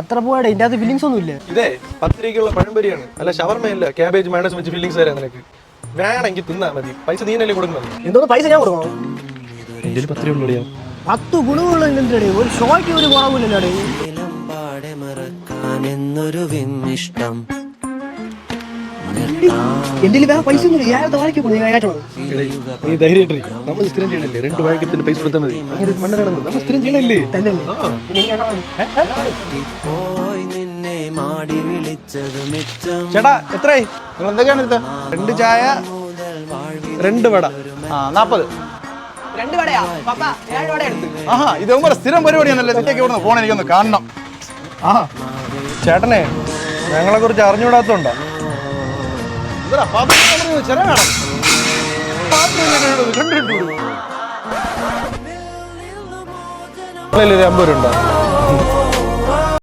അത്ര പോയാടെ ഇതിന്റെ അകത്ത് ഫീലിങ്സ് ഒന്നും ഇല്ല. ഇതേ 10 രൂപയ്ക്കുള്ള പഴംപൊരിയാണ്, അല്ല ഷവർമയല്ല. ക്യാബേജ് മയോണൈസ് വെച്ച് ഫീലിങ്സ് തരാം നിനക്ക്. വേണമെങ്കിൽ തിന്നാ മതി, പൈസ നീനല്ലേ കൊടുക്കുന്നത്. എന്തോന്ന് പൈസ ഞാൻ കൊടുക്കണം? എന്റെ 10 രൂപ ഉള്ളൂ. 10 ഗുണമുള്ള ഒരു ഷോയ്ക്ക് ഒരു കുറവില്ലല്ലേ. എന്റെ വേറെ പൈസ ഒന്നും നീ ധൈര്യമായിട്ട് നമ്മൾ സ്ഥിരം ചെയ്യണല്ലേ, 2 വാഴക്കത്തിന് പൈസ കൊടുത്താൽ മതി. നമ്മൾ സ്ഥിരം ചെയ്യണല്ലേ. ചേട്ടാ എത്രയായി? നിങ്ങൾ എന്തൊക്കെയാണ് എടുത്തത്? 2 ചായ 2 വട 40. 2 വടയാ പപ്പ, 7 വട എടുത്ത്. ആഹാ, ഇതൊന്നും സ്ഥിരം പരിപാടിയാണല്ലേ. സെറ്റൊക്കെ ഇവിടുന്ന് ഫോൺ എനിക്കൊന്ന് കാണണം. ആ ചേട്ടനെ ഞങ്ങളെ കുറിച്ച് അറിഞ്ഞുകൂടാത്തോണ്ടോ? ചെറിയ കാണാം 50 രൂപ ഉണ്ടോ?